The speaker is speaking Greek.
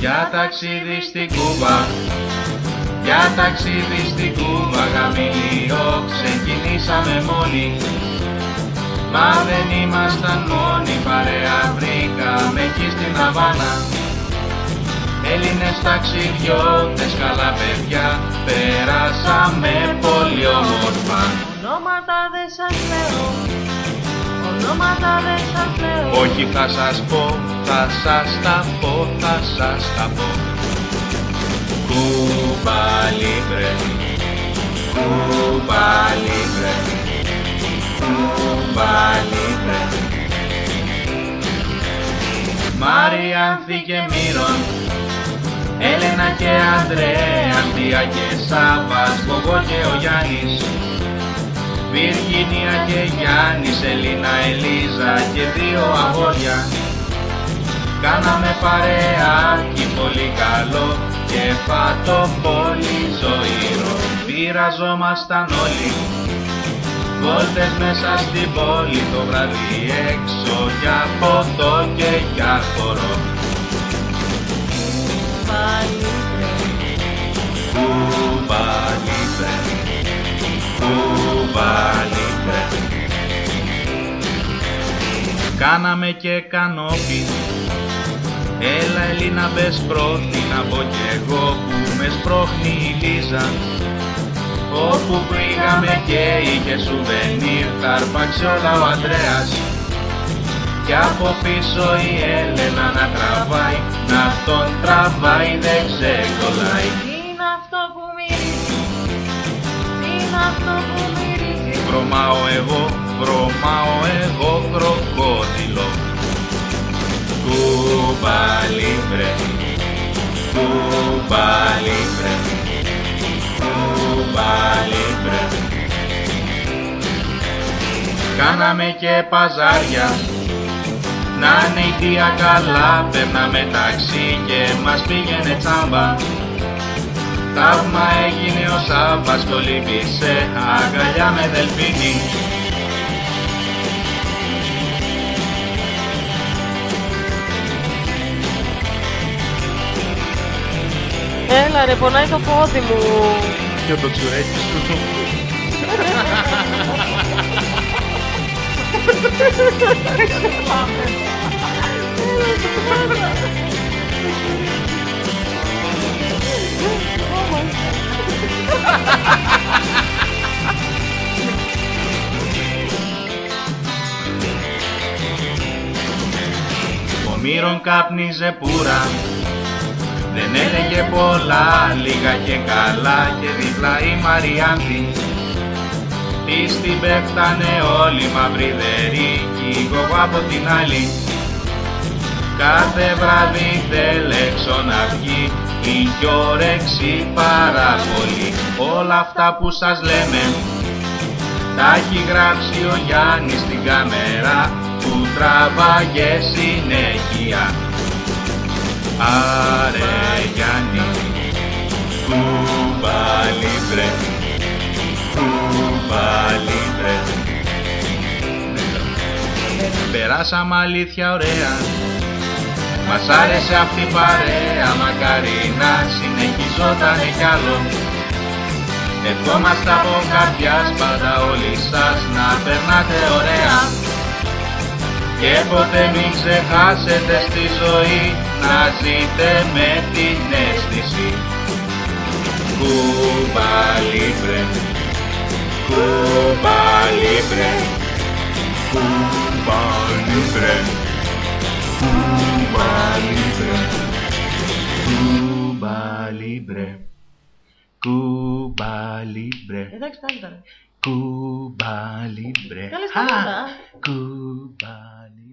Για ταξίδι στην Κούβα, για ταξίδι στην Κούβα γαμήλιο ξεκινήσαμε μόνοι. Μα δεν ήμασταν μόνοι, παρέα βρήκαμε εκεί στην Αβάνα. Έλληνες ταξιδιώτες, καλά παιδιά, περάσαμε πολύ όμορφα. Ονόματα δεν σας λέω, ονόματα δεν σας λέω. Όχι θα σας πω, θα σας τα πω, θα σας τα πω. Κούμπα Λίμπρε, Κούμπα Λίμπρε, Κούμπα Λίμπρε. Μαριάνθη και Μύρον, Έλενα και Ανδρέα, Αντία και Σάββας, Κοκό και ο Γιάννης, Βιργίνια και Γιάννης, Ελίνα, Ελίζα και δύο αγόρια. Κάναμε παρεάκι πολύ καλό και φάτο πολύ ζωηρό. Πειραζόμασταν όλοι, βόλτες μέσα στην πόλη, το βράδυ έξω για ποτό και για χορό. Κούμπα Λίμπρε, Κούμπα Λίμπρε. Κάναμε και κανόπι, έλα Ελίνα μπες πρώτη, να πω κι εγώ που με σπρώχνει η Λίζα. Όπου πήγαμε και είχε σουβενίρ, τα αρπάξει όλα ο Ανδρέας. Κι από πίσω η Έλενα να τραβάει, να τον τραβάει δεν ξεκολλάει. Τι είναι αυτό που μυρίζει, τι είναι αυτό που μυρίζει. Βρωμάω εγώ κροκόδιλο. Κούμπα Λίμπρε, Κούμπα Λίμπρε, Κούμπα Λίμπρε. Κάναμε και παζάρια, να είναι η θεία καλά, παίρναμε ταξί και μας πήγαινε τσάμπα. Θαύμα έγινε ο Σάββας, κολύμπησε αγκαλιά με δελφίνι. Έλα ρε, πονάει το πόδι μου. Και το τσουρέκι σου. Ο Μύρον κάπνιζε πουρα, δεν έλεγε πολλά, λίγα και καλά, και δίπλα η Μαριάνθη. Της την πέφτανε όλοι μαυριδεροί κι εγώ από την άλλη. Κάθε βράδυ θέλεξω να βγει, είχε όρεξη πάρα πολύ. Όλα αυτά που σας λέμε τα έχει γράψει ο Γιάννης στην κάμερα που τραβάγε συνέχεια. Άρε Γιάννη, Κούμπα Λίμπρε, Κούμπα Λίμπρε. Περάσαμε αλήθεια ωραία, μας άρεσε αυτή η παρέα, μακάρι να συνεχιζότανε κι άλλο. Ευχόμαστε από καρδιάς πάντα όλοι σας να περνάτε ωραία. Και ποτέ μην ξεχάσετε στη ζωή να ζείτε με την αίσθηση. Κούμπα Λίμπρε, Κούμπα Λίμπρε, Κούμπα Λίμπρε, Κούμπα Λίμπρε, Κούμπα Λίμπρε, Κούμπα Λίμπρε. Εντάξει, τα ήταν. Κούμπα Λίμπρε. Καλή σταμάτα. Κούμπα Λίμπρε.